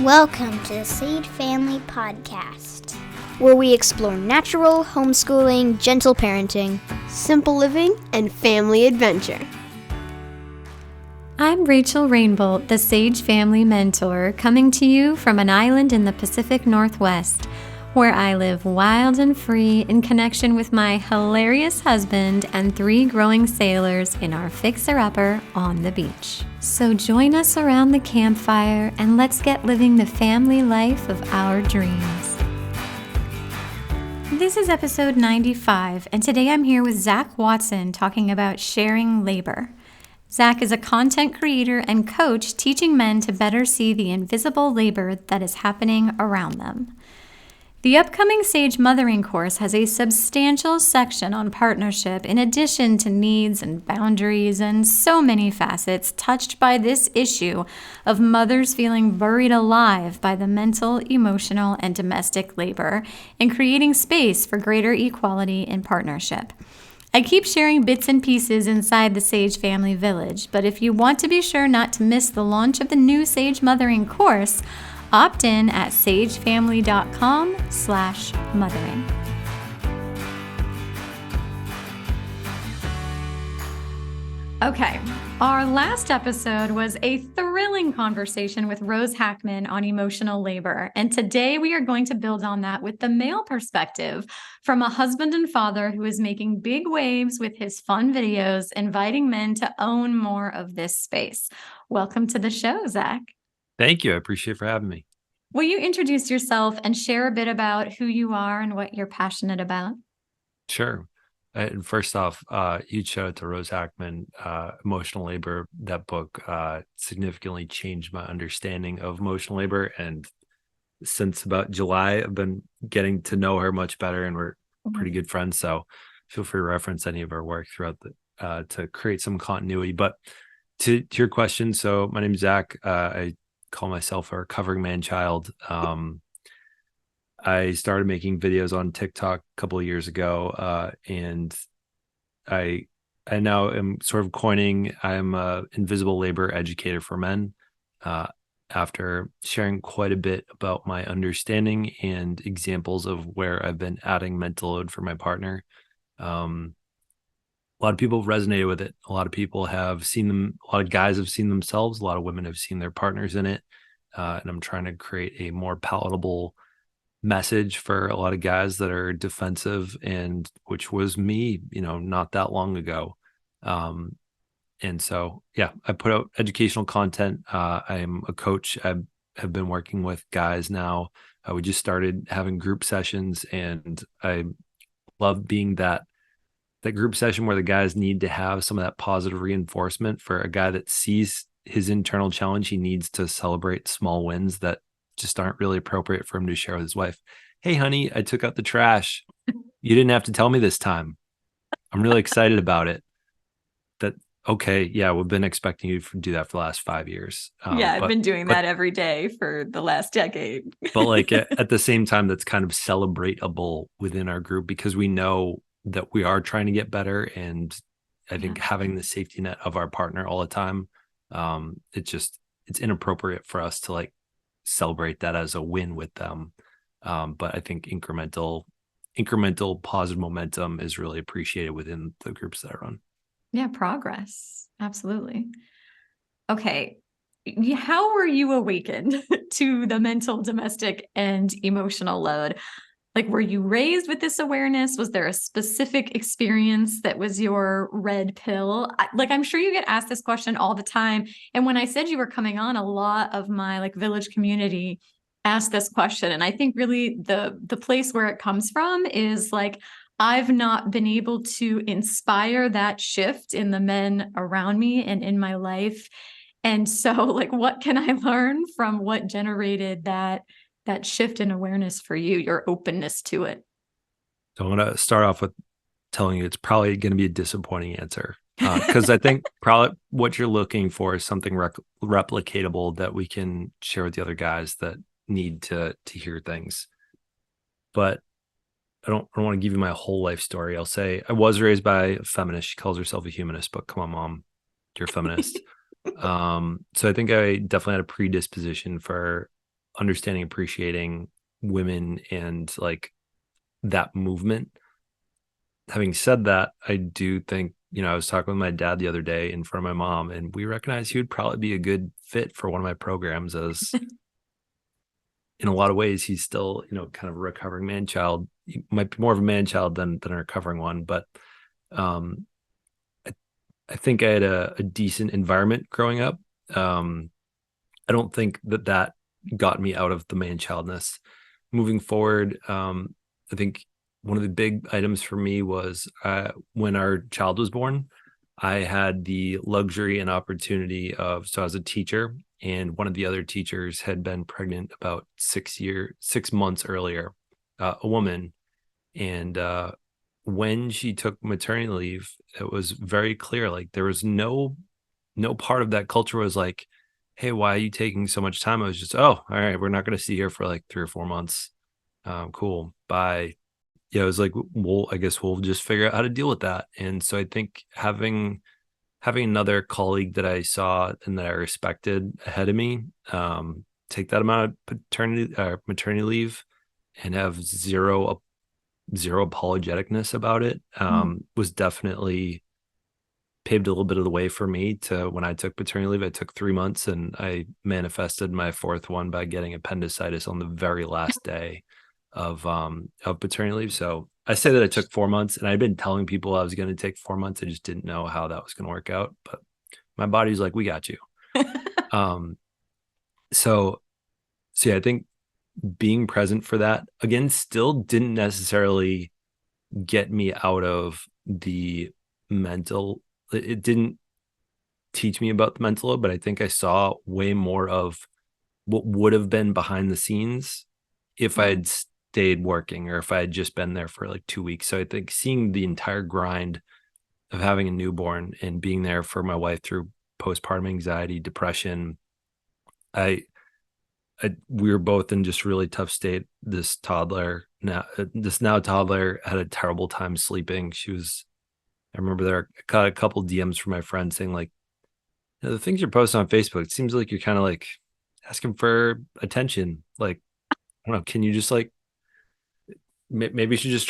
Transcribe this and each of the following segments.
Welcome to the Sage Family Podcast, where we explore natural homeschooling, gentle parenting, simple living, and family adventure. I'm Rachel Rainbolt, the Sage Family Mentor, coming to you from an island in the Pacific Northwest, where I live wild and free in connection with my hilarious husband and 3 growing sailors in our fixer-upper on the beach. So join us around the campfire and let's get living the family life of our dreams. This is episode 95, and today I'm here with Zach Watson talking about sharing labor. Zach is a content creator and coach teaching men to better see the invisible labor that is happening around them. The upcoming Sage Mothering course has a substantial section on partnership in addition to needs and boundaries and so many facets touched by this issue of mothers feeling buried alive by the mental, emotional, and domestic labor and creating space for greater equality in partnership. I keep sharing bits and pieces inside the Sage Family Village, but if you want to be sure not to miss the launch of the new Sage Mothering course, opt in at sagefamily.com/mothering. Okay, our last episode was a thrilling conversation with Rose Hackman on emotional labor, and today we are going to build on that with the male perspective from a husband and father who is making big waves with his fun videos, inviting men to own more of this space. Welcome to the show, Zach. Thank you. I appreciate for having me. Will you introduce yourself and share a bit about who you are and what you're passionate about? Sure. And first off, huge shout out to Rose Hackman. Emotional Labor, that book significantly changed my understanding of emotional labor. And since about July, I've been getting to know her much better, and we're pretty good friends. So feel free to reference any of our work throughout to create some continuity. But to your question, so my name is Zach. I call myself a recovering man-child. I started making videos on TikTok a couple of years ago, and I now am sort of I'm a invisible labor educator for men, after sharing quite a bit about my understanding and examples of where I've been adding mental load for my partner. A lot of people have resonated with it. A lot of people have seen them. A lot of guys have seen themselves. A lot of women have seen their partners in it. And I'm trying to create a more palatable message for a lot of guys that are defensive, and which was me, not that long ago. And so, yeah, I put out educational content. I'm a coach. I have been working with guys now. We just started having group sessions, and I love being that group session where the guys need to have some of that positive reinforcement. For a guy that sees his internal challenge, he needs to celebrate small wins that just aren't really appropriate for him to share with his wife. Hey, honey, I took out the trash. You didn't have to tell me this time. I'm really excited about it. Okay, yeah, we've been expecting you to do that for the last 5 years. I've been doing that every day for the last decade. But at the same time, that's kind of celebratable within our group, because we know that we are trying to get better. And I think having the safety net of our partner all the time, it's inappropriate for us to celebrate that as a win with them. But I think incremental positive momentum is really appreciated within the groups that I run. Yeah, progress. Absolutely. Okay. How were you awakened to the mental, domestic, and emotional load? Were you raised with this awareness? Was there a specific experience that was your red pill? I'm sure you get asked this question all the time. And when I said you were coming on, a lot of my village community asked this question. And I think really the place where it comes from is I've not been able to inspire that shift in the men around me and in my life. And so what can I learn from what generated that shift in awareness for you, your openness to it? So I'm going to start off with telling you it's probably going to be a disappointing answer, because I think probably what you're looking for is something replicatable that we can share with the other guys that need to hear things. But I don't want to give you my whole life story. I'll say I was raised by a feminist. She calls herself a humanist, but come on, mom, you're a feminist. So I think I definitely had a predisposition for understanding, appreciating women and like that movement. Having said that, I do think, I was talking with my dad the other day in front of my mom, and we recognized he would probably be a good fit for one of my programs, as in a lot of ways, he's still, kind of a recovering man child. He might be more of a man child than a recovering one, but um, I think I had a decent environment growing up. I don't think that got me out of the man childness. Moving forward, I think one of the big items for me was when our child was born, I had the luxury and opportunity so I was a teacher, and one of the other teachers had been pregnant about 6 months earlier, a woman. And when she took maternity leave, it was very clear, like there was no part of that culture was like, hey, why are you taking so much time? I was just, oh, all right, we're not going to see her for like 3 or 4 months. Cool, bye. Yeah, it was like, well, I guess we'll just figure out how to deal with that. And so I think having another colleague that I saw and that I respected ahead of me, take that amount of maternity leave and have zero apologeticness about it, was definitely paved a little bit of the way for me to when I took maternity leave. I took 3 months, and I manifested my fourth one by getting appendicitis on the very last day of paternity leave. So I say that I took 4 months, and I'd been telling people I was going to take 4 months. I just didn't know how that was going to work out, but my body's like, we got you. So yeah, I think being present for that, again, still didn't necessarily get me out of the mental. It didn't teach me about the mental load, but I think I saw way more of what would have been behind the scenes if I had stayed working, or if I had just been there for like 2 weeks. So I think seeing the entire grind of having a newborn and being there for my wife through postpartum anxiety, depression, we were both in just really tough state. This now toddler had a terrible time sleeping. I remember I got a couple DMs from my friends saying like, the things you're posting on Facebook, it seems like you're kind of like asking for attention. Like, I don't know, can you just like, maybe you should just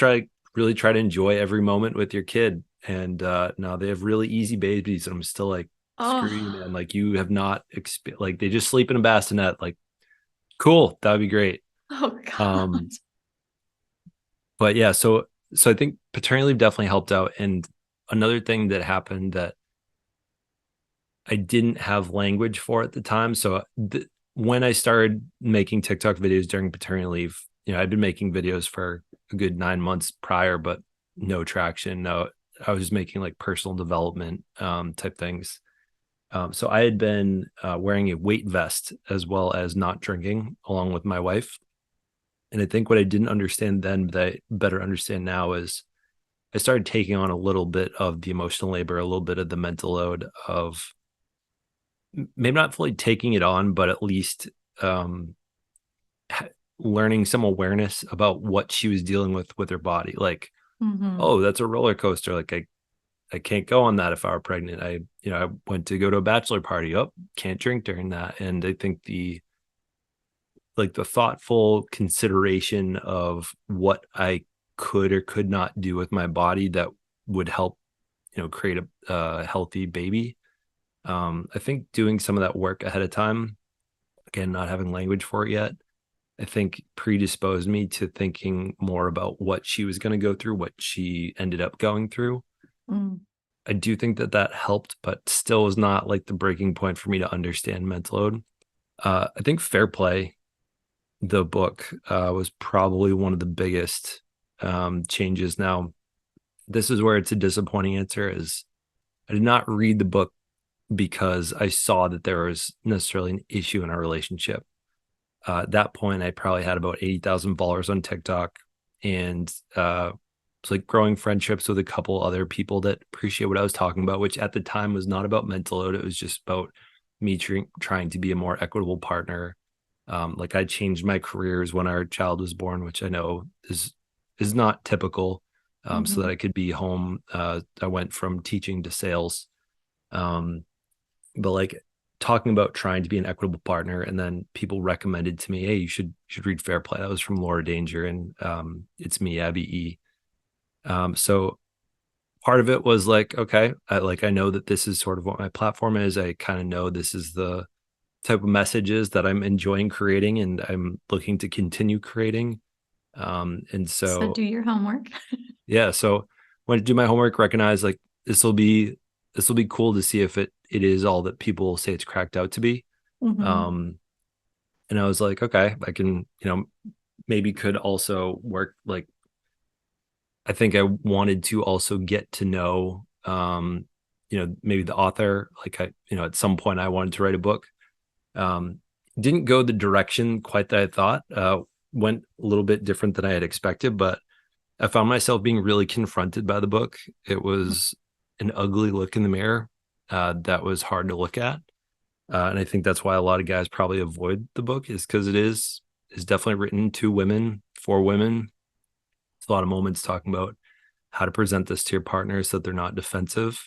really try to enjoy every moment with your kid. And now they have really easy babies, and I'm still like, screw you, man. Like, you have not like, they just sleep in a bassinet. Like, cool, that would be great. Oh God. But yeah, so I think paternity leave definitely helped out. And another thing that happened that I didn't have language for at the time. So when I started making TikTok videos during paternity leave, I'd been making videos for a good 9 months prior, but no traction. No, I was just making like personal development type things. So I had been wearing a weight vest as well as not drinking along with my wife. And I think what I didn't understand then, that I better understand now, is I started taking on a little bit of the emotional labor, a little bit of the mental load of maybe not fully taking it on, but at least learning some awareness about what she was dealing with her body. Like, oh, that's a roller coaster. Like, I can't go on that if I were pregnant. I went to go to a bachelor party. Oh, can't drink during that. And I think the thoughtful consideration of what I could or could not do with my body that would help, create a healthy baby. I think doing some of that work ahead of time, again, not having language for it yet, I think predisposed me to thinking more about what she was going to go through, what she ended up going through. I do think that helped, but still was not like the breaking point for me to understand mental load. I think Fair Play, the book, was probably one of the biggest changes. Now, this is where it's a disappointing answer, is I did not read the book because I saw that there was necessarily an issue in our relationship. At that point, I probably had about 80,000 followers on TikTok, and it's like growing friendships with a couple other people that appreciate what I was talking about, which at the time was not about mental load. It was just about me trying to be a more equitable partner. Like, I changed my careers when our child was born, which I know is not typical, so that I could be home. I went from teaching to sales. But like, talking about trying to be an equitable partner, and then people recommended to me, hey, you should read Fair Play. That was from Laura Danger, and It's Me, Abby E. So part of it was like, okay, I know that this is sort of what my platform is. I kind of know this is the type of messages that I'm enjoying creating, and I'm looking to continue creating. And So so do your homework. yeah, so when I do my homework, recognize like this will be cool to see if it is all that people say it's cracked out to be. Um, and I was like, okay, I can, maybe could also work. Like, I think I wanted to also get to know, maybe the author. Like at some point I wanted to write a book. Um, didn't go the direction quite that I thought. Went a little bit different than I had expected, but I found myself being really confronted by the book. It was an ugly look in the mirror that was hard to look at. And I think that's why a lot of guys probably avoid the book, is because is definitely written to women, for women. It's a lot of moments talking about how to present this to your partner so that they're not defensive.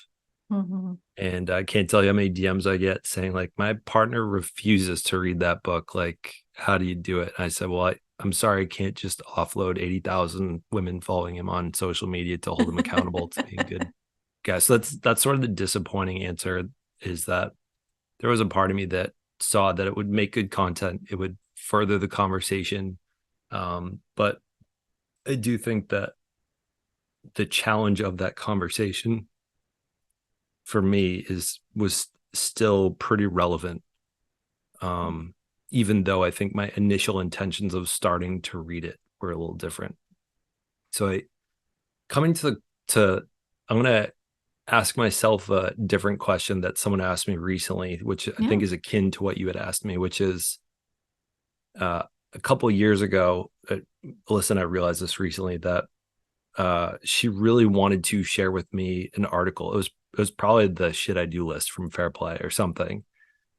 And I can't tell you how many DMs I get saying like, my partner refuses to read that book. Like, how do you do it? And I said, well, I'm sorry, I can't just offload 80,000 women following him on social media to hold him accountable to being good guy. So that's sort of the disappointing answer, is that there was a part of me that saw that it would make good content. It would further the conversation. But I do think that the challenge of that conversation for me was still pretty relevant. Even though I think my initial intentions of starting to read it were a little different. So coming to I'm going to ask myself a different question that someone asked me recently, which I think is akin to what you had asked me, which is a couple of years ago, Alyssa and I realized this recently, that she really wanted to share with me an article. It was probably the shit I do list from Fair Play or something,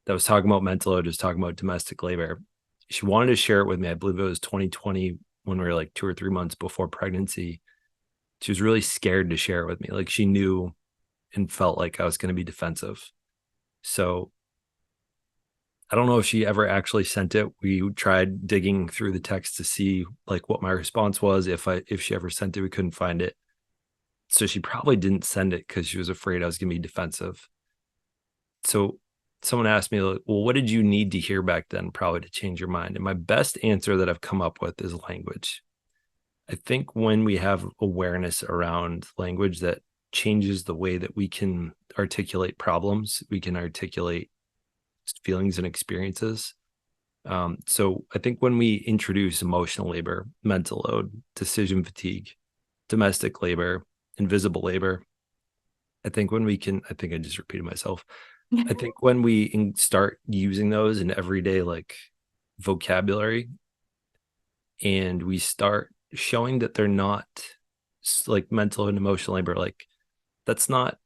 that was talking about mental load, was talking about domestic labor. She wanted to share it with me. I believe it was 2020, when we were like 2 or 3 months before pregnancy. She was really scared to share it with me. Like, she knew and felt like I was going to be defensive. So I don't know if she ever actually sent it. We tried digging through the text to see like what my response was. If she ever sent it, we couldn't find it. So she probably didn't send it because she was afraid I was going to be defensive. So someone asked me, like, well, what did you need to hear back then, probably, to change your mind? And my best answer that I've come up with is language. I think when we have awareness around language that changes the way that we can articulate problems, we can articulate feelings and experiences. So I think when we introduce emotional labor, mental load, decision fatigue, domestic labor, invisible labor, I think I just repeated myself. I think when we start using those in everyday like vocabulary, and we start showing that they're not like mental and emotional labor, like that's not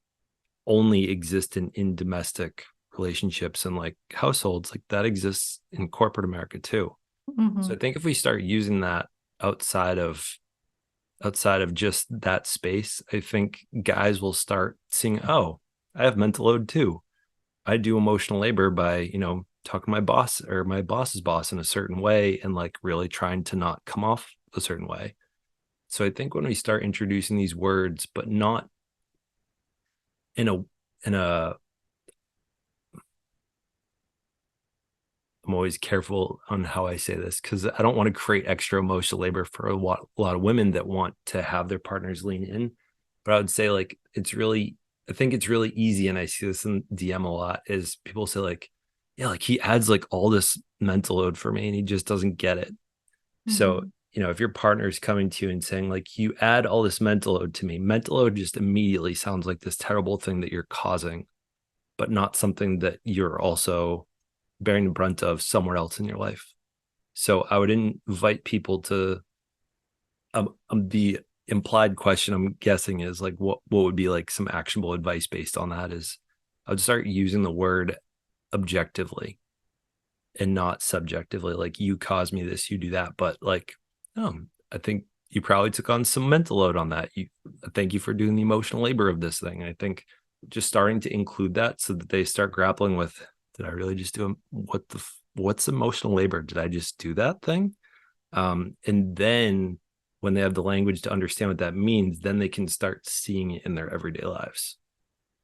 only existent in domestic relationships and like households, like that exists in corporate America too. So I think if we start using that outside of just that space, I think guys will start seeing, oh, I have mental load too. I do emotional labor by, talking to my boss or my boss's boss in a certain way, and like really trying to not come off a certain way. So I think when we start introducing these words, but not in a I'm always careful on how I say this, because I don't want to create extra emotional labor for a lot of women that want to have their partners lean in. But I would say like I think it's really easy, and I see this in DM a lot, is people say like, yeah, like he adds like all this mental load for me and he just doesn't get it. So, if your partner is coming to you and saying like, you add all this mental load to me, mental load just immediately sounds like this terrible thing that you're causing, but not something that you're also bearing the brunt of somewhere else in your life. So I would invite people to the implied question, I'm guessing, is like, what would be like some actionable advice based on that, is I would start using the word objectively and not subjectively. Like, you caused me this, you do that, but like, I think you probably took on some mental load on that. Thank you for doing the emotional labor of this thing. I think just starting to include that so that they start grappling with did I really just do what's emotional labor? Did I just do that thing? And then when they have the language to understand what that means, then they can start seeing it in their everyday lives.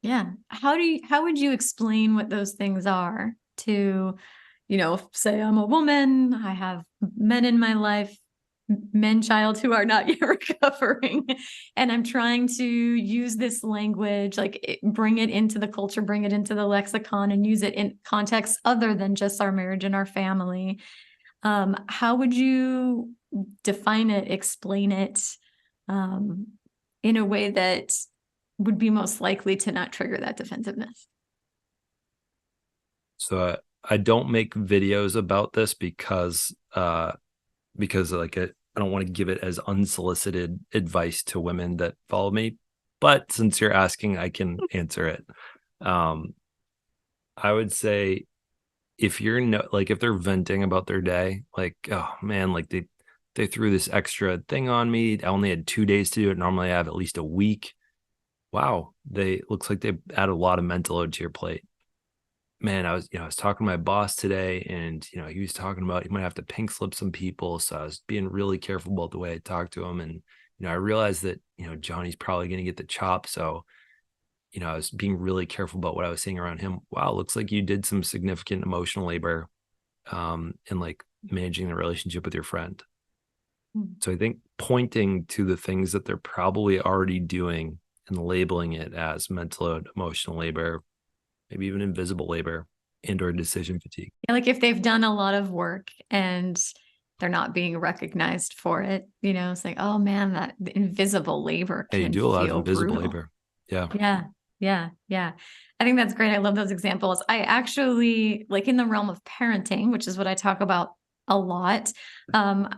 Yeah. How would you explain what those things are to, say I'm a woman, I have men in my life, child who are not yet recovering, and I'm trying to use this language, bring it into the culture, bring it into the lexicon, and use it in contexts other than just our marriage and our family. How would you define it, explain it, in a way that would be most likely to not trigger that defensiveness? So I don't make videos about this because like I don't want to give it as unsolicited advice to women that follow me. But since you're asking, I can answer it. I would say if if they're venting about their day, like, oh man, like they threw this extra thing on me. I only had 2 days to do it. Normally I have at least a week. Wow, looks like they add a lot of mental load to your plate. Man, I was talking to my boss today, and he was talking about he might have to pink slip some people. So I was being really careful about the way I talked to him. And I realized that Johnny's probably going to get the chop. So I was being really careful about what I was saying around him. Wow, looks like you did some significant emotional labor in like managing the relationship with your friend. So I think pointing to the things that they're probably already doing and labeling it as mental load, emotional labor, maybe even invisible labor and/or decision fatigue. Yeah, like if they've done a lot of work and they're not being recognized for it, it's like, oh man, that invisible labor Yeah, you can do a lot of feel invisible brutal. labor. Yeah. Yeah. Yeah. Yeah. I think that's great. I love those examples. I actually, like, in the realm of parenting, which is what I talk about a lot. Um,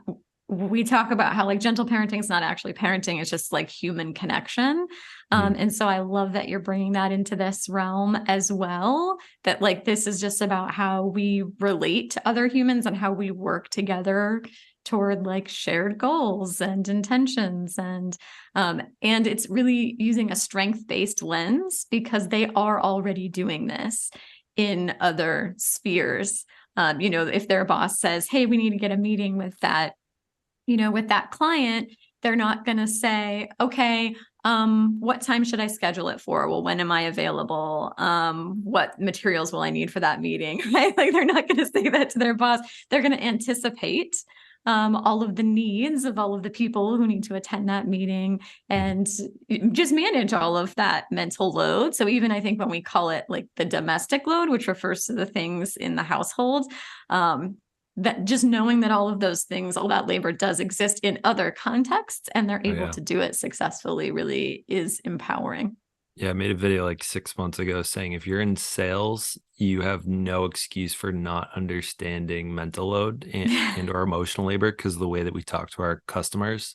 we talk about how like gentle parenting is not actually parenting. It's just like human connection. And so I love that you're bringing that into this realm as well, that like, this is just about how we relate to other humans and how we work together toward like shared goals and intentions. And it's really using a strength-based lens because they are already doing this in other spheres. If their boss says, hey, we need to get a meeting with that client, they're not going to say, okay, what time should I schedule it for? Well, when am I available? What materials will I need for that meeting? Right? Like they're not going to say that to their boss. They're going to anticipate all of the needs of all of the people who need to attend that meeting and just manage all of that mental load. So even I think when we call it like the domestic load, which refers to the things in the household, that just knowing that all of those things, all that labor does exist in other contexts and they're able to do it successfully really is empowering. Yeah, I made a video like 6 months ago saying if you're in sales, you have no excuse for not understanding mental load and or emotional labor because of the way that we talk to our customers.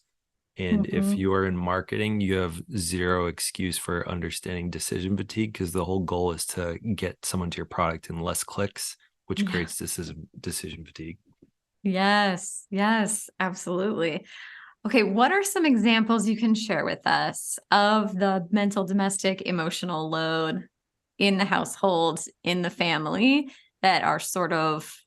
And if you are in marketing, you have zero excuse for understanding decision fatigue because the whole goal is to get someone to your product in less clicks, which creates decision fatigue. Yes, absolutely. Okay, what are some examples you can share with us of the mental, domestic, emotional load in the household, in the family that are sort of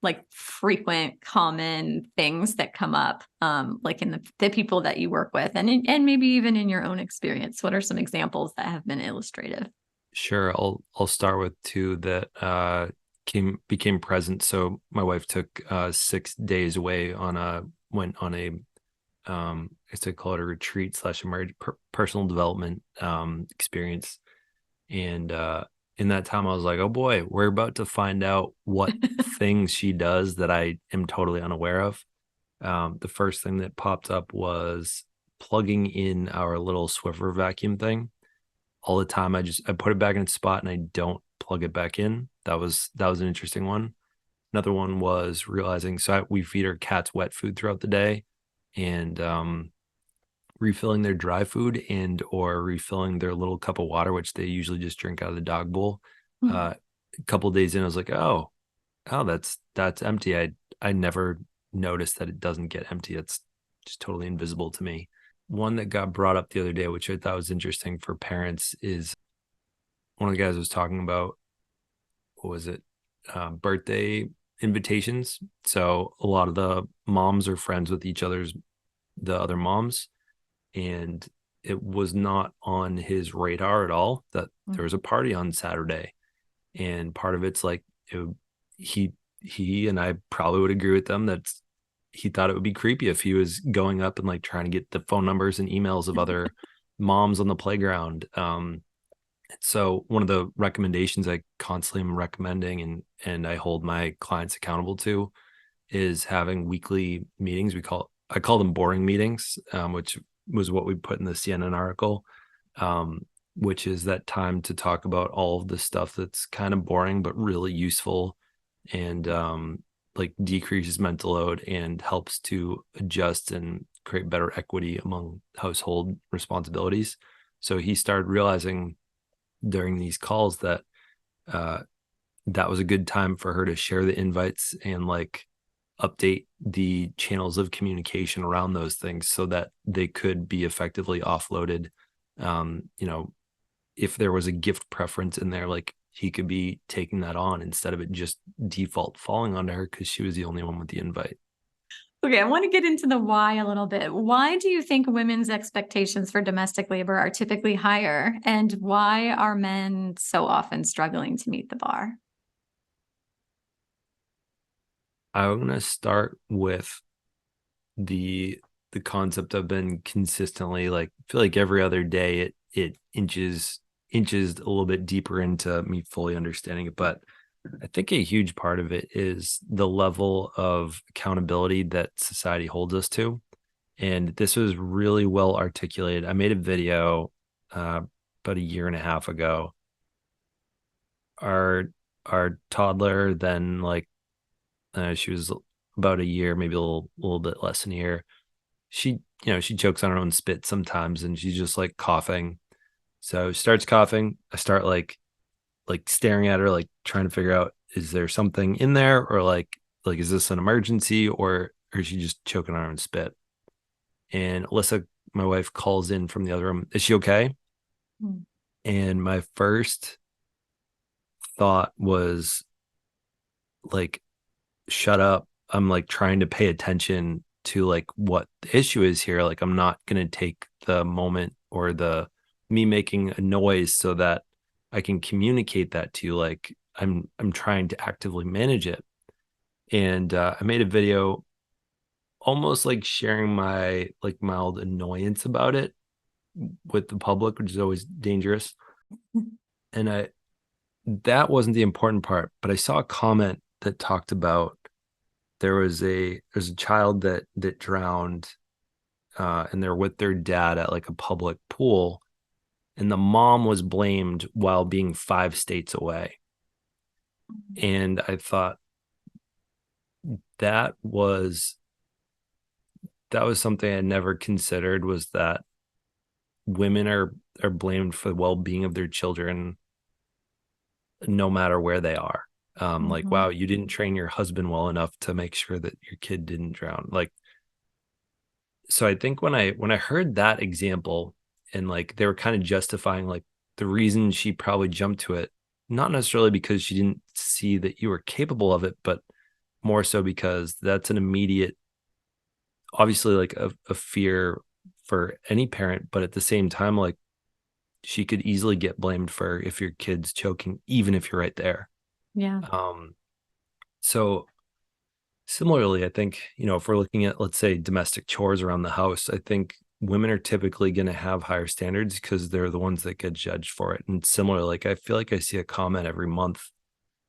like frequent, common things that come up, like in the people that you work with and maybe even in your own experience? What are some examples that have been illustrative? Sure. I'll start with two that became present. So my wife took 6 days away went on a I guess I call it a retreat / personal development experience. And in that time I was like, oh boy, we're about to find out what things she does that I am totally unaware of. The first thing that popped up was plugging in our little Swiffer vacuum thing all the time. I put it back in its spot and I don't plug it back in. That was an interesting one. Another one was realizing, we feed our cats wet food throughout the day, and refilling their dry food and or refilling their little cup of water, which they usually just drink out of the dog bowl. A couple of days in, I was like, oh, that's empty. I never noticed that it doesn't get empty. It's just totally invisible to me. One that got brought up the other day, which I thought was interesting for parents, is one of the guys was talking about what was it, birthday invitations. So a lot of the moms are friends with the other moms, and it was not on his radar at all that there was a party on Saturday. And part of it's like he he and I probably would agree with them that he thought it would be creepy if he was going up and like trying to get the phone numbers and emails of other moms on the playground. So one of the recommendations I constantly am recommending and I hold my clients accountable to is having weekly meetings. I call them boring meetings, which was what we put in the CNN article, which is that time to talk about all of the stuff that's kind of boring but really useful, and like decreases mental load and helps to adjust and create better equity among household responsibilities. So he started realizing during these calls that uh, that was a good time for her to share the invites and like update the channels of communication around those things so that they could be effectively offloaded. You know, if there was a gift preference in there, like he could be taking that on instead of it just default falling onto her because she was the only one with the invite. Okay, I want to get into the why a little bit. Why do you think women's expectations for domestic labor are typically higher? And why are men so often struggling to meet the bar? I'm gonna start with the the concept I've been consistently like I feel like every other day it inches a little bit deeper into me fully understanding it. But I think a huge part of it is the level of accountability that society holds us to. And this was really well articulated. I made a video about a year and a half ago. Our toddler, then like she was about a year, maybe a little bit less than a year. She chokes on her own spit sometimes, and she's just like coughing. So she starts coughing. I start like staring at her, like trying to figure out, is there something in there, or like is this an emergency, or is she just choking on her own spit? And Alyssa, my wife, calls in from the other room. Is she okay? Mm. And my first thought was like, shut up. I'm like trying to pay attention to like what the issue is here. Like I'm not going to take the moment or the me making a noise so that I can communicate that to you. Like I'm trying to actively manage it. And I made a video almost like sharing my like mild annoyance about it with the public, which is always dangerous. And that wasn't the important part, but I saw a comment that talked about there's a child that drowned, and they're with their dad at like a public pool, and the mom was blamed while being 5 states away. And I thought that was that was something I never considered, was that women are blamed for the well-being of their children no matter where they are. Like, wow, you didn't train your husband well enough to make sure that your kid didn't drown. Like, so I think when I heard that example, and like they were kind of justifying like the reason she probably jumped to it, not necessarily because she didn't see that you were capable of it, but more so because that's an immediate, obviously like a fear for any parent, but at the same time, like she could easily get blamed for if your kid's choking, even if you're right there. Yeah. So similarly, I think, if we're looking at, let's say, domestic chores around the house, I think women are typically going to have higher standards because they're the ones that get judged for it. And similarly, like I feel like I see a comment every month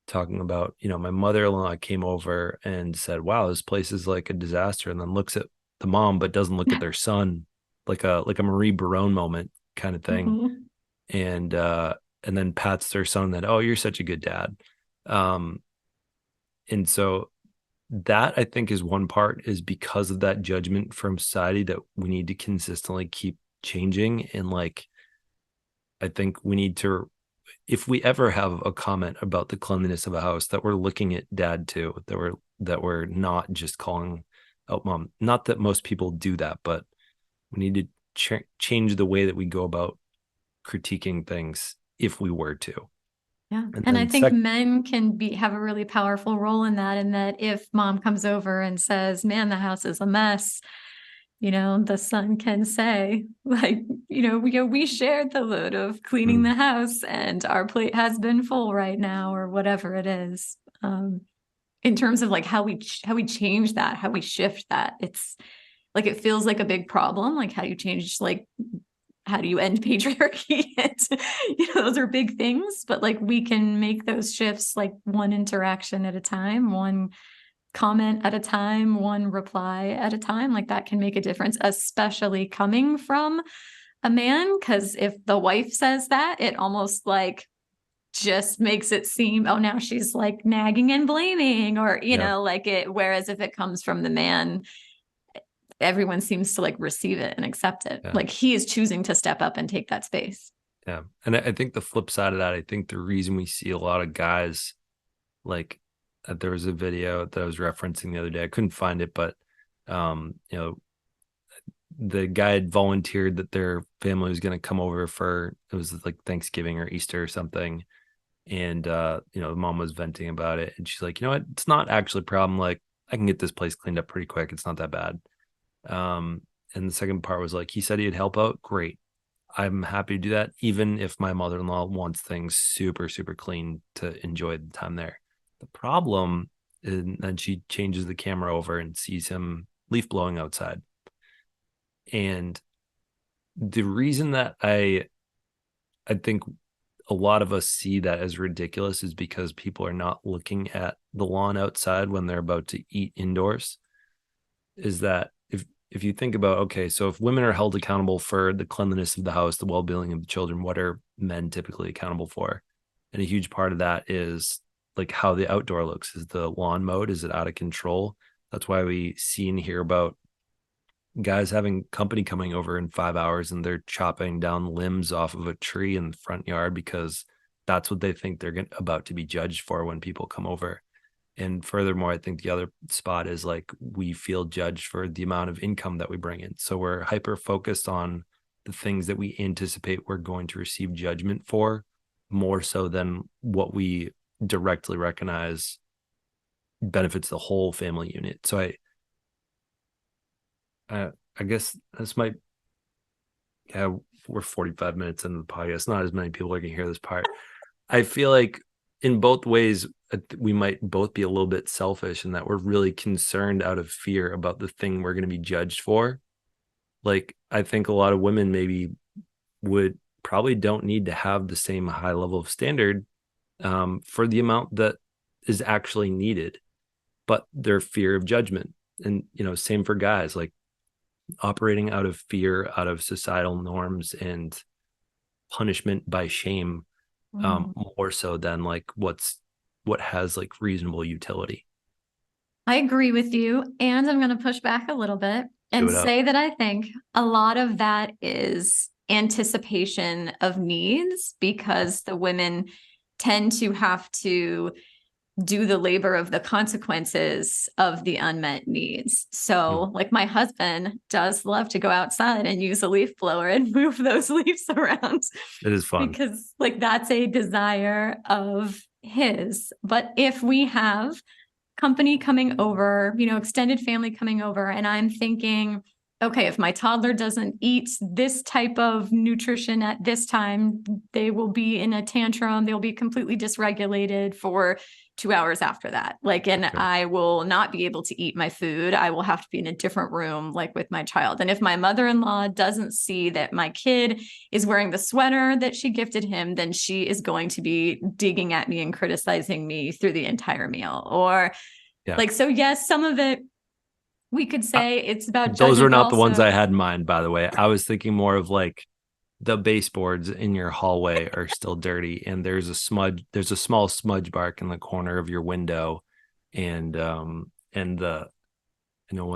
talking about, my mother-in-law came over and said, wow, this place is like a disaster. And then looks at the mom, but doesn't look at their son, like a Marie Barone moment kind of thing. Mhm. And then pats their son that, oh, you're such a good dad. And so that I think is one part, is because of that judgment from society that we need to consistently keep changing. And like, I think we need to, if we ever have a comment about the cleanliness of a house, that we're looking at dad too, that we're not just calling out mom. Not that most people do that, but we need to change the way that we go about critiquing things if we were to. Yeah. And And I then think men can have a really powerful role in that if mom comes over and says, man, the house is a mess, the son can say, like, we shared the load of cleaning the house and our plate has been full right now, or whatever it is. In terms of like how we change that, how we shift that, it's like, it feels like a big problem. Like, how do you change, like, how do you end patriarchy? Those are big things, but like, we can make those shifts, like one interaction at a time, one comment at a time, one reply at a time. Like, that can make a difference, especially coming from a man. Because if the wife says that, it almost like just makes it seem, oh, now she's like nagging and blaming, or, like it. Whereas if it comes from the man, everyone seems to like receive it and accept it. Yeah. Like, he is choosing to step up and take that space. Yeah. And I think the flip side of that, I think the reason we see a lot of guys, like, there was a video that I was referencing the other day. I couldn't find it, but the guy had volunteered that their family was going to come over for, it was like Thanksgiving or Easter or something. And the mom was venting about it, and she's like, you know what, it's not actually a problem. Like, I can get this place cleaned up pretty quick. It's not that bad. And the second part was like, he said he'd help out. Great. I'm happy to do that, even if my mother-in-law wants things super, super clean to enjoy the time there. The problem, and then she changes the camera over and sees him leaf blowing outside. And the reason that I think a lot of us see that as ridiculous is because people are not looking at the lawn outside when they're about to eat indoors. Is that if you think about, okay, so if women are held accountable for the cleanliness of the house, the well-being of the children, what are men typically accountable for? And a huge part of that is like how the outdoor looks. Is the lawn mowed? Is it out of control? That's why we see and hear about guys having company coming over in 5 hours and they're chopping down limbs off of a tree in the front yard because that's what they think they're about to be judged for when people come over. And furthermore, I think the other spot is like, we feel judged for the amount of income that we bring in. So we're hyper focused on the things that we anticipate we're going to receive judgment for, more so than what we directly recognize benefits the whole family unit. So I guess this might, yeah, we're 45 minutes into the podcast. Not as many people are going to hear this part. I feel like in both ways, we might both be a little bit selfish in that we're really concerned out of fear about the thing we're going to be judged for. Like, I think a lot of women maybe probably don't need to have the same high level of standard for the amount that is actually needed, but their fear of judgment. And, same for guys, like operating out of fear, out of societal norms and punishment by shame, more so than like what has like reasonable utility. I agree with you. And I'm going to push back a little bit and say that I think a lot of that is anticipation of needs, because the women tend to have to do the labor of the consequences of the unmet needs. So like, my husband does love to go outside and use a leaf blower and move those leaves around. It is fun. Because like, that's a desire of his. But if we have company coming over, extended family coming over, and I'm thinking, okay, if my toddler doesn't eat this type of nutrition at this time, they will be in a tantrum. They'll be completely dysregulated for 2 hours after that. Like, and I will not be able to eat my food. I will have to be in a different room, like with my child. And if my mother-in-law doesn't see that my kid is wearing the sweater that she gifted him, then she is going to be digging at me and criticizing me through the entire meal. Or like, so yes, some of it, we could say it's about judgment. Those were not the ones I had in mind, by the way. I was thinking more of like, the baseboards in your hallway are still dirty, and there's a small smudge mark in the corner of your window. And one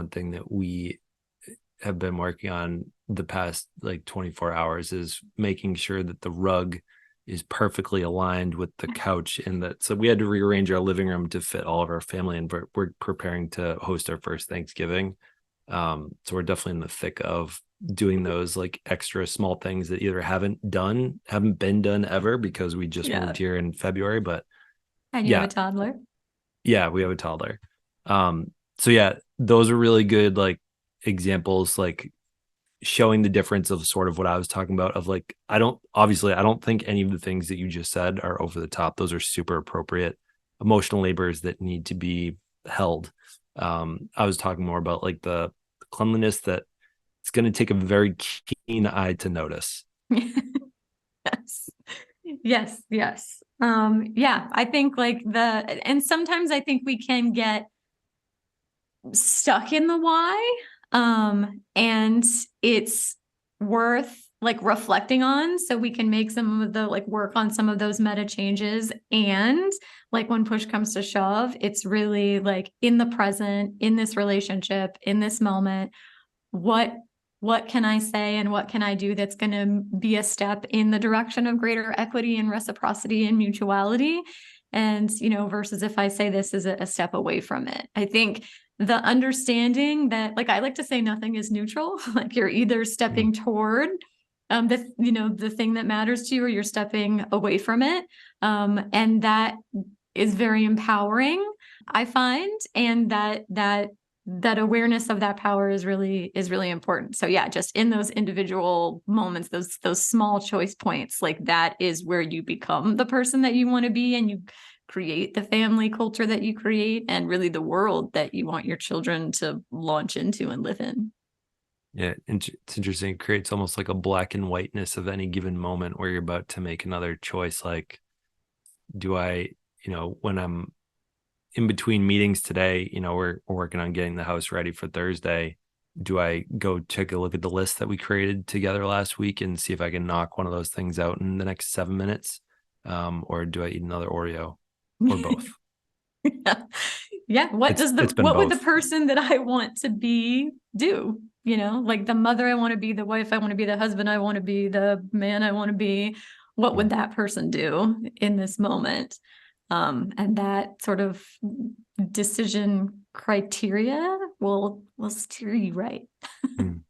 thing that we have been working on the past like 24 hours is making sure that the rug is perfectly aligned with the couch, and that, so we had to rearrange our living room to fit all of our family, and we're preparing to host our first Thanksgiving. So we're definitely in the thick of doing those like extra small things that either haven't been done ever because we just Yeah. moved here in February, but And you have a toddler. yeah, we have a toddler. So yeah, those are really good like examples, like showing the difference of sort of what I was talking about of like, I don't think any of the things that you just said are over the top. Those are super appropriate emotional labors that need to be held. I was talking more about like the cleanliness that it's going to take a very keen eye to notice. Yes. Yes. Yes. Yeah, I think like and sometimes I think we can get stuck in the why. And it's worth like reflecting on so we can make some of the like work on some of those meta changes. And like when push comes to shove, it's really like in the present, in this relationship, in this moment, what can I say and what can I do that's going to be a step in the direction of greater equity and reciprocity and mutuality? And, versus if I say this is a step away from it. I think the understanding that, like, I like to say nothing is neutral. Like you're either stepping toward the thing that matters to you, or you're stepping away from it. And that is very empowering, I find. And that awareness of that power is really important. So yeah, just in those individual moments, those small choice points, like that is where you become the person that you want to be, and you create the family culture that you create, and really the world that you want your children to launch into and live in. Yeah, it's interesting. It creates almost like a black and whiteness of any given moment where you're about to make another choice. Like, do I, when I'm in between meetings today, we're working on getting the house ready for Thursday. Do I go take a look at the list that we created together last week and see if I can knock one of those things out in the next 7 minutes? Or do I eat another Oreo, or both? Yeah. What would the both. person that I want to be do? Like the mother I want to be, the wife I want to be, the husband I want to be, the man I want to be. What would that person do in this moment? And that sort of decision criteria will steer you right. Mm.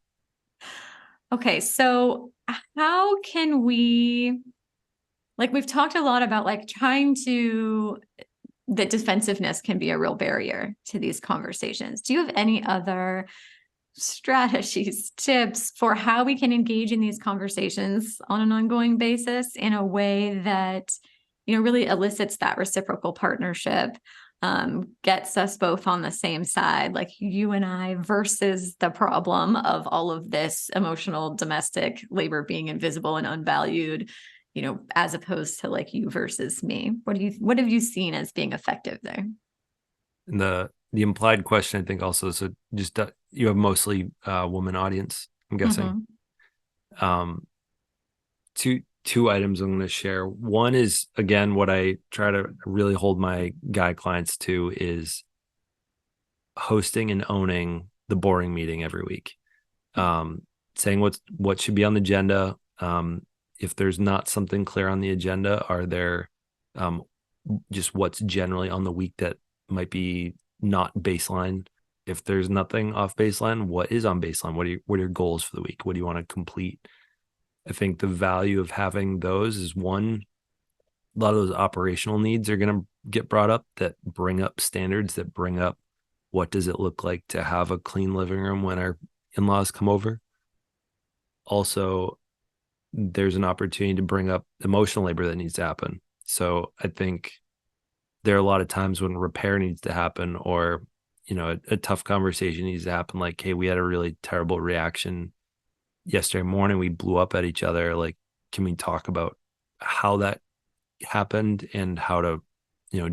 Okay, so how can we, like, we've talked a lot about like that defensiveness can be a real barrier to these conversations. Do you have any other strategies, tips for how we can engage in these conversations on an ongoing basis in a way that, really elicits that reciprocal partnership, gets us both on the same side, like you and I, versus the problem of all of this emotional domestic labor being invisible and unvalued, as opposed to like you versus me? What have you seen as being effective there? And the implied question, I think, also, so just you have mostly woman audience, I'm guessing. Two items I'm going to share. One is, again, what I try to really hold my guy clients to is hosting and owning the boring meeting every week. Saying what should be on the agenda. If there's not something clear on the agenda, are there just what's generally on the week that might be not baseline? If there's nothing off baseline, what is on baseline? What are your goals for the week? What do you want to complete? I think the value of having those is, one, a lot of those operational needs are going to get brought up that bring up standards, that bring up what does it look like to have a clean living room when our in-laws come over. Also, there's an opportunity to bring up emotional labor that needs to happen. So I think there are a lot of times when repair needs to happen, or, a tough conversation needs to happen. Like, hey, we had a really terrible reaction yesterday morning. We blew up at each other. Like, can we talk about how that happened and how to,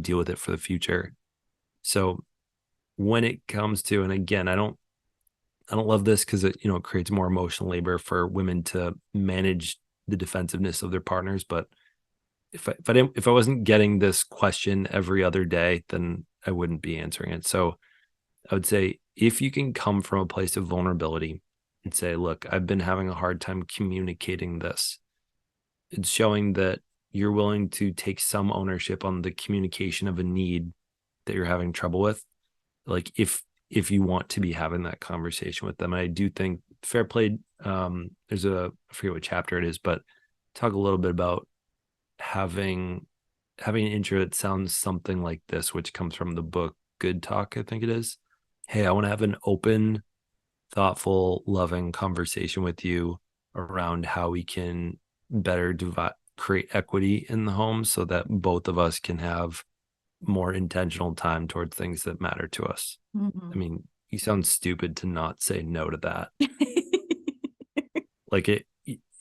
deal with it for the future? So when it comes to, and again, I don't love this because it, creates more emotional labor for women to manage the defensiveness of their partners. But if I wasn't getting this question every other day, then I wouldn't be answering it. So I would say, if you can come from a place of vulnerability and say, look, I've been having a hard time communicating this, it's showing that you're willing to take some ownership on the communication of a need that you're having trouble with. Like, if you want to be having that conversation with them. I do think Fair Play, there's I forget what chapter it is, but talk a little bit about having an intro that sounds something like this, which comes from the book Good Talk, I think it is. Hey, I want to have an open, thoughtful, loving conversation with you around how we can better create equity in the home so that both of us can have more intentional time towards things that matter to us. I mean, you sound stupid to not say no to that. Like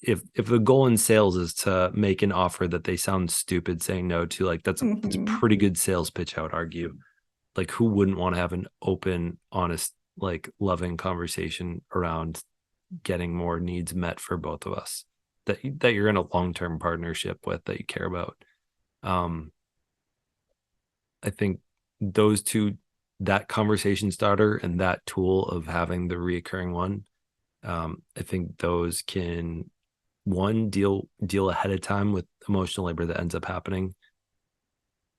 if the goal in sales is to make an offer that they sound stupid saying no to, like that's a pretty good sales pitch, I would argue. Like who wouldn't want to have an open, honest, like loving conversation around getting more needs met for both of us that you're in a long-term partnership with, that you care about. I think those two, that conversation starter and that tool of having the reoccurring one, I think those can deal ahead of time with emotional labor that ends up happening.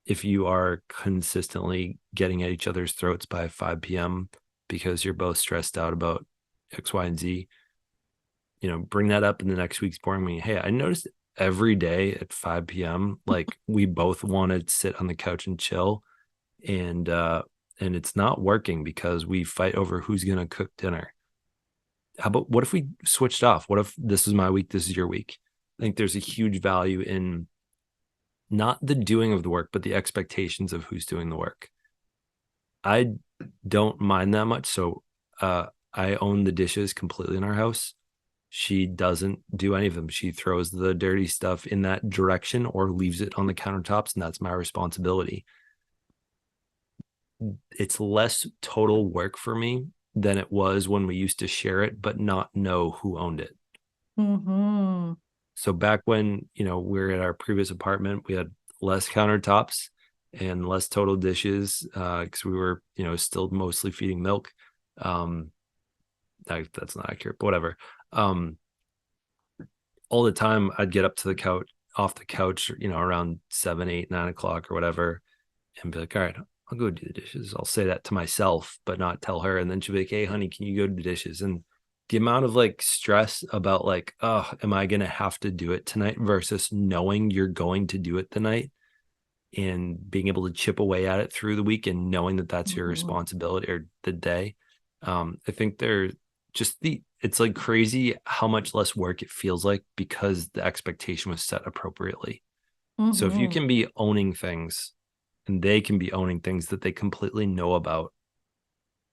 If you are consistently getting at each other's throats by 5 p.m. because you're both stressed out about X, Y, and Z, bring that up in the next week's board meeting. Hey, I noticed every day at 5 p.m. like we both want to sit on the couch and chill, and it's not working because we fight over who's going to cook dinner. What if we switched off? What if this is my week, this is your week? I think there's a huge value in not the doing of the work, but the expectations of who's doing the work. I don't mind that much. So I own the dishes completely in our house. She doesn't do any of them. She throws the dirty stuff in that direction or leaves it on the countertops, and that's my responsibility. It's less total work for me than it was when we used to share it, but not know who owned it. So back when, we were at our previous apartment, we had less countertops and less total dishes because we were, still mostly feeding milk. That's not accurate, but whatever. All the time I'd get up to the couch, off the couch, around 7, 8, 9 o'clock or whatever, and be like, all right, I'll go do the dishes. I'll say that to myself, but not tell her. And then she'll be like, hey, honey, can you go do the dishes? And the amount of like stress about like, oh, am I going to have to do it tonight versus knowing you're going to do it tonight and being able to chip away at it through the week and knowing that that's your responsibility or the day. I think it's like crazy how much less work it feels like because the expectation was set appropriately. So if you can be owning things and they can be owning things that they completely know about,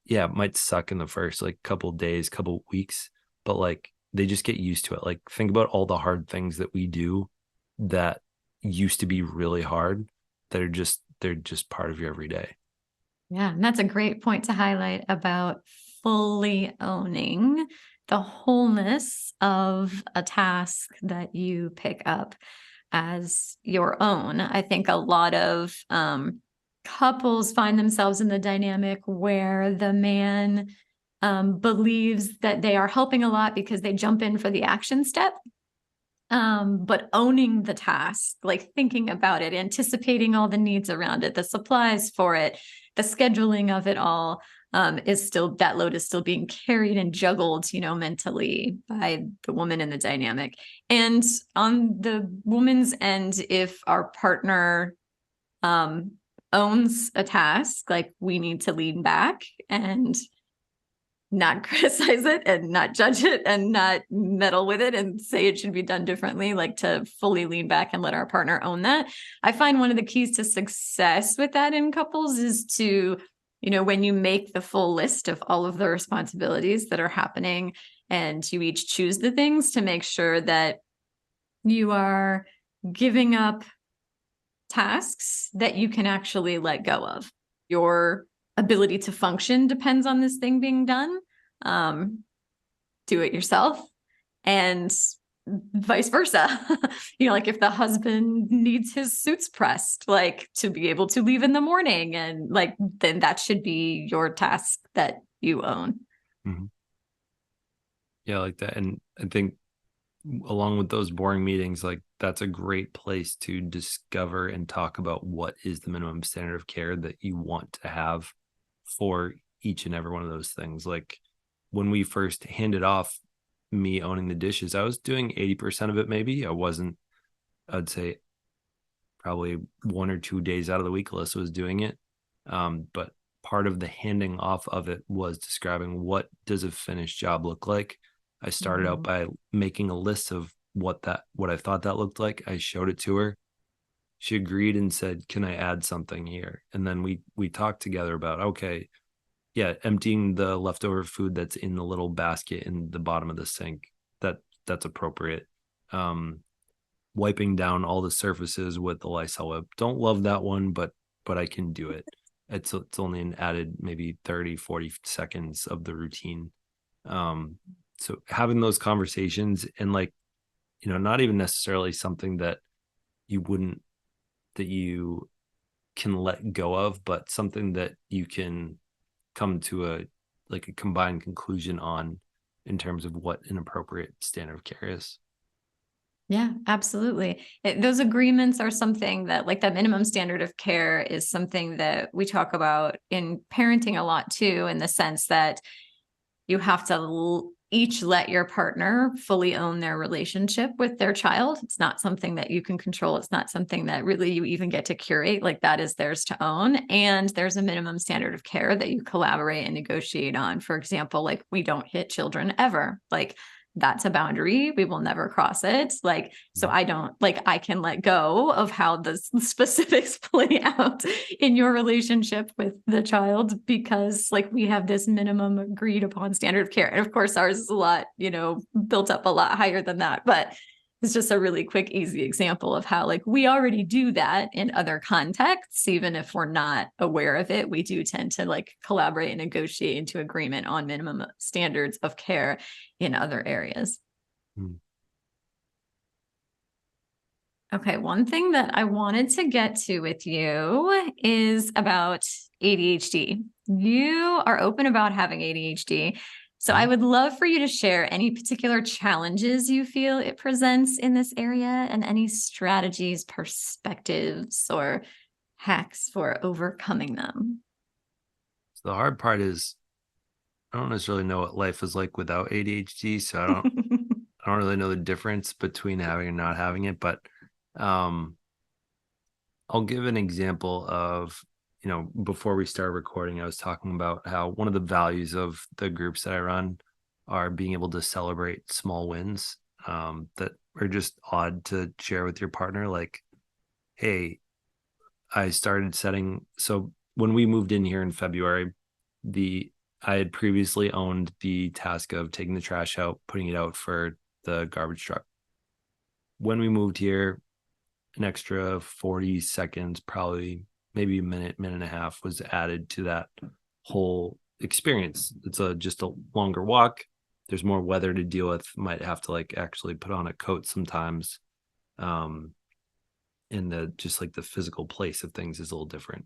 yeah, it might suck in the first like couple days, couple weeks, but like they just get used to it. Like think about all the hard things that we do that used to be really hard that they're just part of your everyday. Yeah, and that's a great point to highlight about fully owning the wholeness of a task that you pick up as your own. I think a lot of couples find themselves in the dynamic where the man believes that they are helping a lot because they jump in for the action step. But owning the task, like thinking about it, anticipating all the needs around it, the supplies for it, the scheduling of it all, that load is still being carried and juggled, mentally by the woman in the dynamic. And on the woman's end, if our partner owns a task, like we need to lean back and not criticize it and not judge it and not meddle with it and say it should be done differently, like to fully lean back and let our partner own that. I find one of the keys to success with that in couples is to, when you make the full list of all of the responsibilities that are happening and you each choose the things, to make sure that you are giving up tasks that you can actually let go of. Your ability to function depends on this thing being done. Do it yourself, and vice versa. Like if the husband needs his suits pressed, like to be able to leave in the morning, and like then that should be your task that you own. Mm-hmm. Yeah, I like that. And I think along with those boring meetings, like that's a great place to discover and talk about what is the minimum standard of care that you want to have for each and every one of those things. Like when we first handed off me owning the dishes, I was doing 80% of it. Maybe I'd say probably 1 or 2 days out of the week, Alyssa was doing it. But part of the handing off of it was describing, what does a finished job look like? I started out by making a list of what I thought that looked like. I showed it to her. She agreed and said, "Can I add something here?" And then we talked together about, okay, yeah, emptying the leftover food that's in the little basket in the bottom of the sink. That's appropriate. Wiping down all the surfaces with the Lysol wipe. Don't love that one, but I can do it. It's only an added maybe 30, 40 seconds of the routine. So having those conversations, and like, not even necessarily something that you can let go of, but something that you can come to a combined conclusion on in terms of what an appropriate standard of care is. Yeah, absolutely. Those agreements are something that, like, that minimum standard of care is something that we talk about in parenting a lot too, in the sense that you have to each let your partner fully own their relationship with their child. It's not something that you can control. It's not something that really you even get to curate. Like, that is theirs to own. And there's a minimum standard of care that you collaborate and negotiate on. For example, like, we don't hit children ever. Like, that's a boundary. We will never cross it. Like, so I can let go of how the specifics play out in your relationship with the child, because like, we have this minimum agreed upon standard of care. And of course, ours is a lot, built up a lot higher than that, but it's just a really quick, easy example of how, like, we already do that in other contexts. Even if we're not aware of it, we do tend to like collaborate and negotiate into agreement on minimum standards of care in other areas. Okay, one thing that I wanted to get to with you is about ADHD. You are open about having ADHD. So I would love for you to share any particular challenges you feel it presents in this area, and any strategies, perspectives, or hacks for overcoming them. So the hard part is, I don't necessarily know what life is like without ADHD, so I don't really know the difference between having and not having it. But I'll give an example of, before we started recording, I was talking about how one of the values of the groups that I run are being able to celebrate small wins that are just odd to share with your partner. Like, hey, I started so when we moved in here in February, I had previously owned the task of taking the trash out, putting it out for the garbage truck. When we moved here, an extra 40 seconds, probably maybe a minute and a half, was added to that whole experience. It's just a longer walk. There's more weather to deal with. Might have to like actually put on a coat sometimes. And just like the physical place of things is a little different.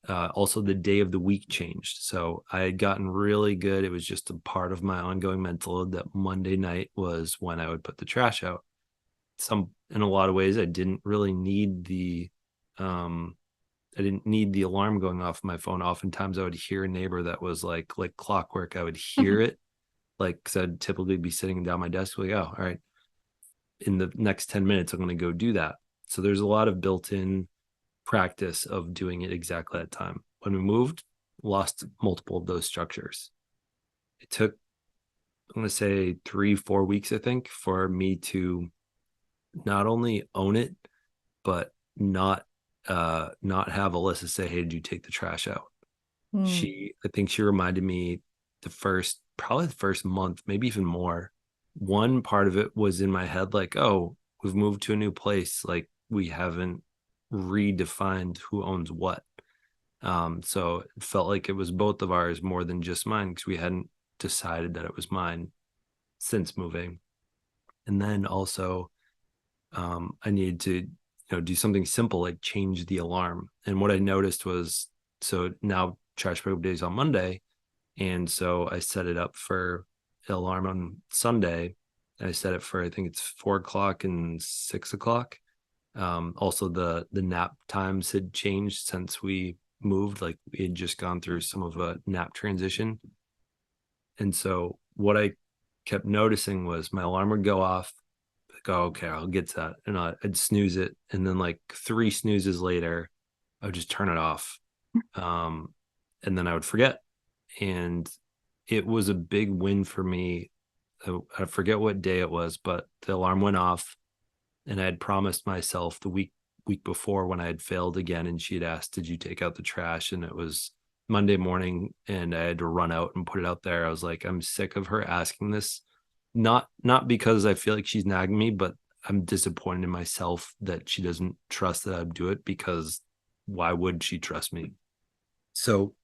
Also, the day of the week changed. So I had gotten really good. It was just a part of my ongoing mental load that Monday night was when I would put the trash out. In a lot of ways, I didn't really need I didn't need the alarm going off my phone. Oftentimes I would hear a neighbor that was like clockwork. I would hear it, like, because I'd typically be sitting down my desk, like, oh, all right, in the next 10 minutes, I'm going to go do that. So there's a lot of built-in practice of doing it exactly that time. When we moved, lost multiple of those structures. It took, I'm going to say 3-4 weeks, I think, for me to not only own it, but not have Alyssa say, "Hey, did you take the trash out?" I think she reminded me probably the first month, maybe even more. One part of it was in my head, like, oh, we've moved to a new place. Like, we haven't redefined who owns what. So it felt like it was both of ours more than just mine, because we hadn't decided that it was mine since moving. And then also, I needed to, do something simple like change the alarm. And what I noticed was, so now trash pickup day is on Monday, and so I set it up for the alarm on Sunday. I set it for, I think it's 4:00 and 6:00. Also the nap times had changed since we moved. Like, we had just gone through some of a nap transition. And so what I kept noticing was my alarm would go off, like, oh, okay, I'll get to that. And I'd snooze it. And then like 3 snoozes later, I would just turn it off. And then I would forget. And it was a big win for me. I forget what day it was, but the alarm went off, and I had promised myself the week before, when I had failed again, and she had asked, "Did you take out the trash?" And it was Monday morning, and I had to run out and put it out there. I was like, I'm sick of her asking this, not because I feel like she's nagging me, but I'm disappointed in myself that she doesn't trust that I'd do it, because why would she trust me? So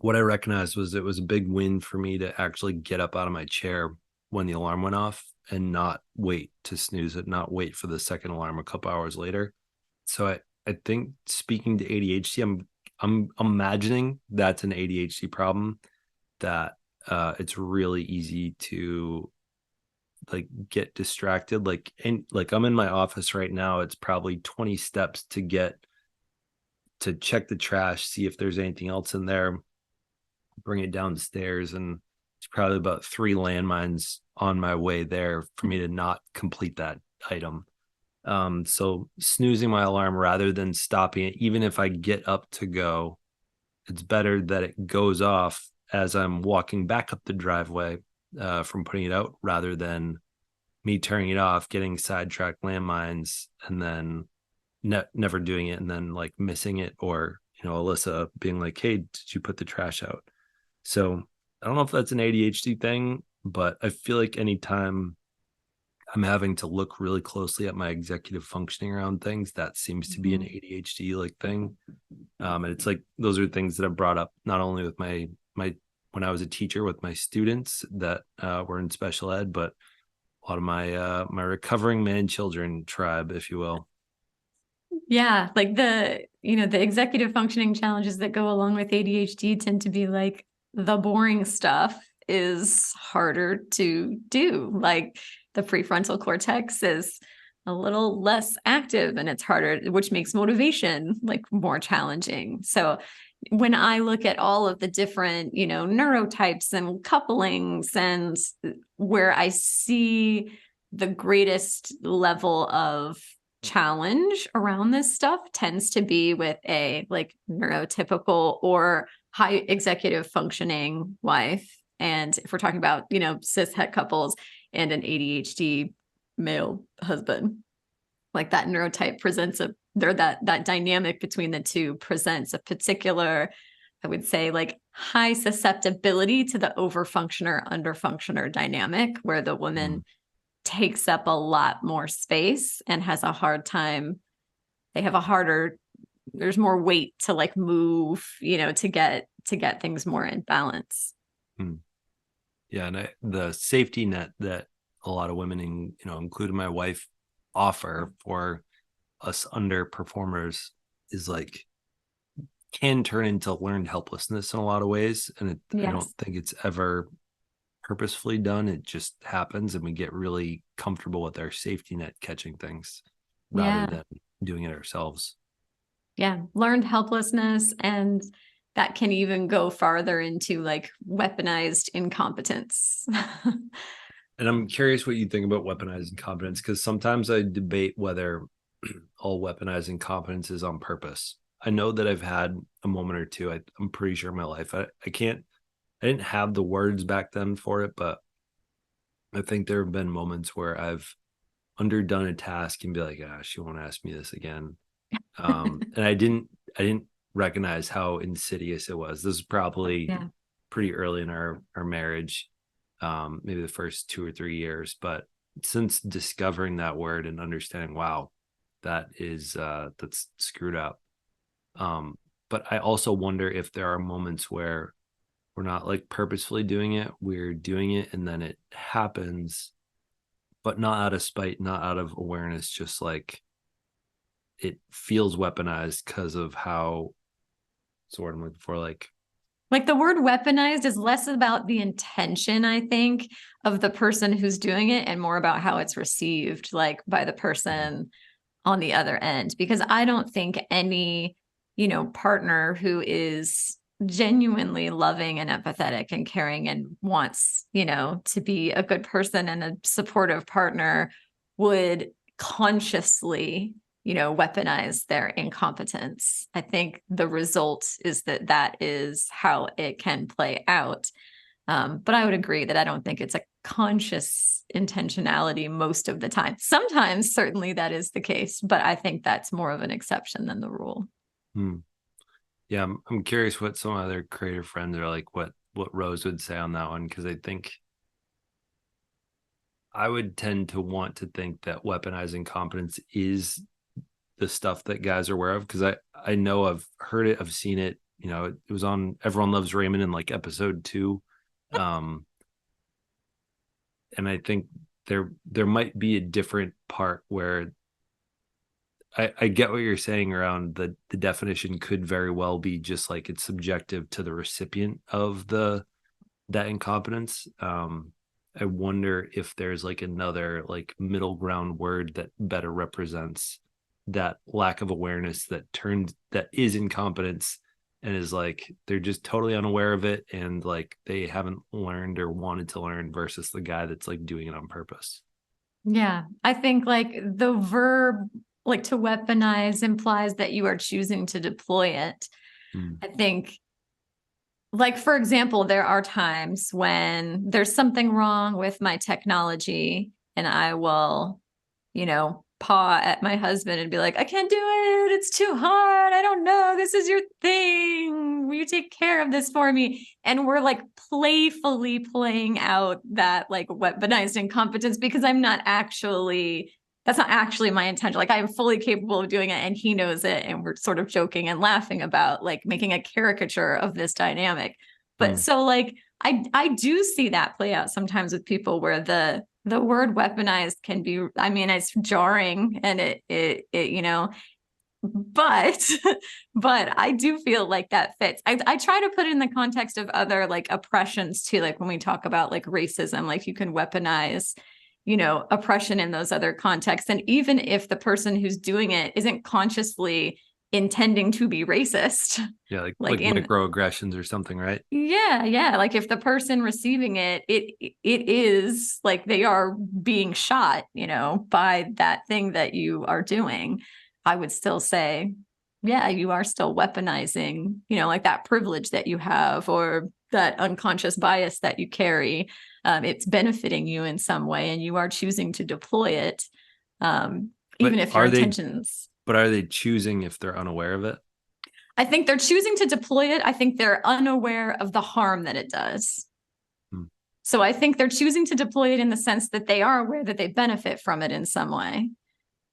what I recognized was it was a big win for me to actually get up out of my chair when the alarm went off and not wait to snooze it, not wait for the second alarm a couple hours later. So I think, speaking to ADHD, I'm imagining that's an ADHD problem, that it's really easy to like get distracted. Like I'm in my office right now. It's probably 20 steps to check the trash, see if there's anything else in there, bring it downstairs, and it's probably about 3 landmines on my way there for me to not complete that item. So snoozing my alarm rather than stopping it, even if I get up to go, it's better that it goes off as I'm walking back up the driveway from putting it out, rather than me turning it off, getting sidetracked landmines, and then never doing it, and then like missing it, or Alyssa being like, "Hey, did you put the trash out?" So I don't know if that's an ADHD thing, but I feel like anytime I'm having to look really closely at my executive functioning around things, that seems to be an ADHD like thing. And it's like, those are things that I've brought up not only with my when I was a teacher with my students that were in special ed, but a lot of my recovering man children tribe, if you will. Yeah, like the executive functioning challenges that go along with ADHD tend to be like the boring stuff is harder to do. Like the prefrontal cortex is a little less active and it's harder, which makes motivation like more challenging. So when I look at all of the different, neurotypes and couplings, and where I see the greatest level of challenge around this stuff tends to be with a like neurotypical or high executive functioning wife. And if we're talking about, cis het couples and an ADHD male husband, like that neurotype presents that dynamic between the two presents a particular, I would say, like high susceptibility to the overfunctioner underfunctioner dynamic, where the woman takes up a lot more space and has a hard time. There's more weight to like move, to get things more in balance. Yeah. And the safety net that a lot of women, including my wife, offer for us underperformers is like, can turn into learned helplessness in a lot of ways. And I don't think it's ever purposefully done. It just happens, and we get really comfortable with our safety net catching things rather than doing it ourselves. Yeah, learned helplessness, and that can even go farther into like weaponized incompetence. And I'm curious what you think about weaponized incompetence, because sometimes I debate whether all weaponized incompetence is on purpose. I know that I've had a moment or two, I'm pretty sure in my life, I didn't have the words back then for it, but I think there have been moments where I've underdone a task and be like, she won't ask me this again. And I didn't recognize how insidious it was. This is probably pretty early in our marriage, maybe the first 2 or 3 years. But since discovering that word and understanding, wow, that's screwed up. But I also wonder if there are moments where we're not like purposefully doing it. We're doing it and then it happens, but not out of spite, not out of awareness, just like it feels weaponized because of how, so what I'm looking for, like the word weaponized is less about the intention, I think, of the person who's doing it, and more about how it's received, like by the person on the other end. Because I don't think any, partner who is genuinely loving and empathetic and caring and wants, to be a good person and a supportive partner would consciously, weaponize their incompetence. I think the result is that is how it can play out. But I would agree that I don't think it's a conscious intentionality most of the time. Sometimes, certainly that is the case, but I think that's more of an exception than the rule. Yeah, I'm curious what some other creative friends are like, what Rose would say on that one, because I think I would tend to want to think that weaponizing competence is the stuff that guys are aware of, because I know I've heard it, I've seen it, it was on Everyone Loves Raymond in like episode 2. And I think there might be a different part where I get what you're saying around the definition could very well be just like it's subjective to the recipient of that incompetence. I wonder if there's like another like middle ground word that better represents that lack of awareness that is incompetence, and is like they're just totally unaware of it and like they haven't learned or wanted to learn, versus the guy that's like doing it on purpose. Yeah, I think like the verb like to weaponize implies that you are choosing to deploy it. I think, like, for example, there are times when there's something wrong with my technology and I will, paw at my husband and be like, I can't do it. It's too hard. I don't know. This is your thing. Will you take care of this for me? And we're like playfully playing out that like weaponized incompetence, because that's not actually my intention. Like I am fully capable of doing it and he knows it. And we're sort of joking and laughing about like making a caricature of this dynamic. But so like, I do see that play out sometimes with people where the word weaponized can be, I mean, it's jarring and it but I do feel like that fits. I try to put it in the context of other like oppressions too. Like when we talk about like racism, like you can weaponize, oppression in those other contexts. And even if the person who's doing it isn't consciously intending to be racist. Yeah, like microaggressions or something, right? Yeah. Like if the person receiving it is like they are being shot, by that thing that you are doing, I would still say, yeah, you are still weaponizing, like that privilege that you have or that unconscious bias that you carry. It's benefiting you in some way and you are choosing to deploy it, even if your intentions. But are they choosing if they're unaware of it? I think they're choosing to deploy it. I think they're unaware of the harm that it does. So I think they're choosing to deploy it in the sense that they are aware that they benefit from it in some way,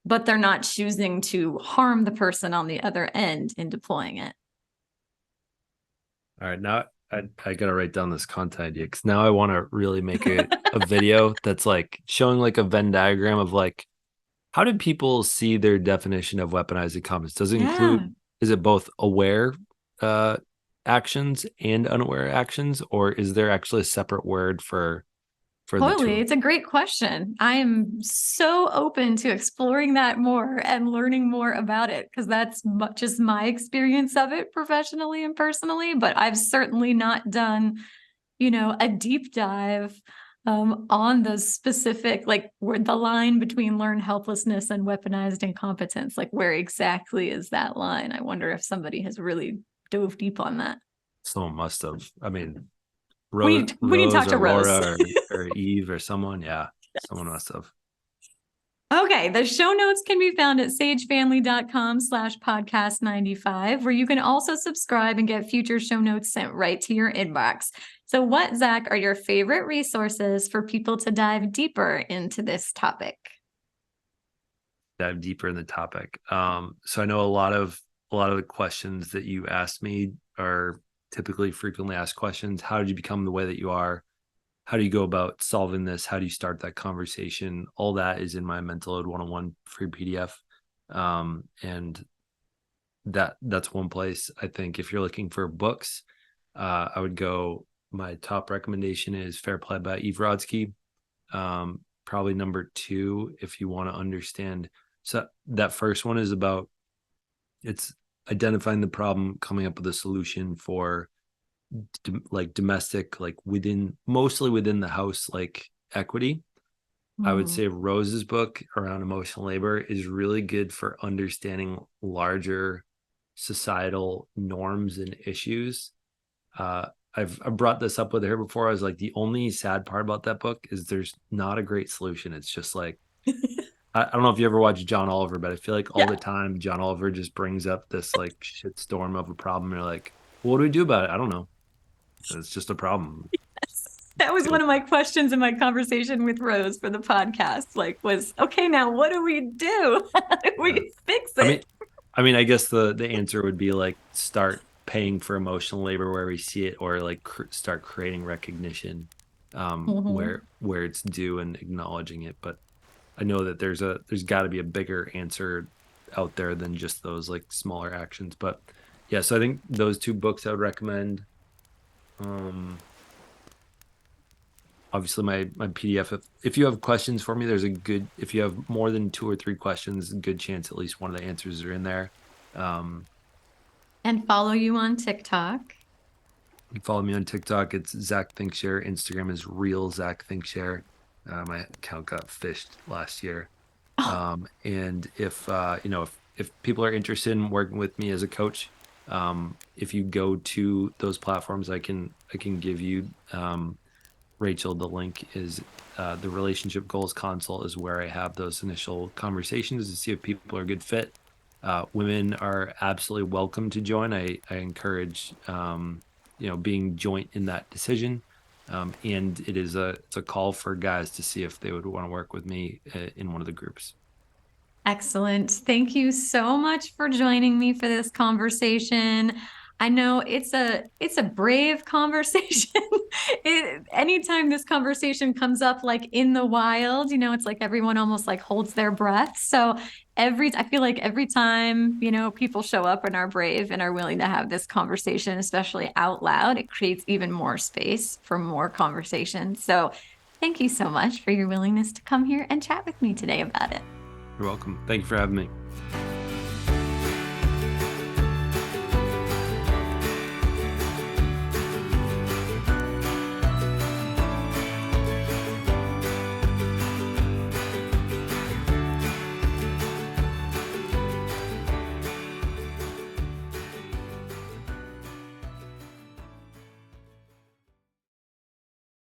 but they're not choosing to harm the person on the other end in deploying it. All right, now I gotta write down this content idea, because now I want to really make a video that's like showing like a Venn diagram of like, how did people see their definition of weaponized incompetence? Does it include, is it both aware actions and unaware actions, or is there actually a separate word for the two? It's a great question. I am so open to exploring that more and learning more about it, because that's just my experience of it professionally and personally, but I've certainly not done, a deep dive on the specific, like where the line between learned helplessness and weaponized incompetence, like where exactly is that line? I wonder if somebody has really dove deep on that. Someone must have. I mean, we need to talk to Rose. Laura or Eve or someone. Yeah, yes. Someone must have. Okay, the show notes can be found at sagefamily.com/podcast95, where you can also subscribe and get future show notes sent right to your inbox. So what, Zach, are your favorite resources for people to dive deeper into this topic? Dive deeper in the topic. So I know a lot of the questions that you asked me are typically frequently asked questions. How did you become the way that you are? How do you go about solving this? How do you start that conversation? All that is in my Mental Load 101 free PDF. And that's one place. I think if you're looking for books, I would go, my top recommendation is Fair Play by Eve Rodsky. Probably number 2, if you want to understand. So that first one is about, it's identifying the problem, coming up with a solution for like domestic, like mostly within the house, like equity. I would say Rose's book around emotional labor is really good for understanding larger societal norms and issues. I brought this up with her before. I was like, the only sad part about that book is there's not a great solution. It's just like, I don't know if you ever watch John Oliver, but I feel like all the time John Oliver just brings up this like shitstorm of a problem. And you're like, well, what do we do about it? I don't know. It's just a problem. That was one of my questions in my conversation with Rose for the podcast. Like, okay, now what do we do? How do we fix it? I guess the answer would be like start paying for emotional labor where we see it, or like start creating recognition where it's due and acknowledging it. But I know that there's got to be a bigger answer out there than just those like smaller actions. But yeah, so I think those two books I would recommend. Obviously my PDF. If you have questions for me, if you have more than 2 or 3 questions, a good chance at least one of the answers are in there. And follow you on TikTok. Follow me on TikTok. It's Zach Thinkshare. Instagram is real Zach Thinkshare. My account got phished last year. And if people are interested in working with me as a coach, if you go to those platforms, I can give you, Rachel, the link is the Relationship Goals Consult is where I have those initial conversations to see if people are a good fit. Women are absolutely welcome to join. I encourage being joint in that decision. And it's a call for guys to see if they would want to work with me in one of the groups. Excellent. Thank you so much for joining me for this conversation. I know it's a brave conversation. Anytime this conversation comes up like in the wild, it's like everyone almost like holds their breath. So I feel like every time, people show up and are brave and are willing to have this conversation, especially out loud, it creates even more space for more conversation. So thank you so much for your willingness to come here and chat with me today about it. You're welcome. Thank you for having me.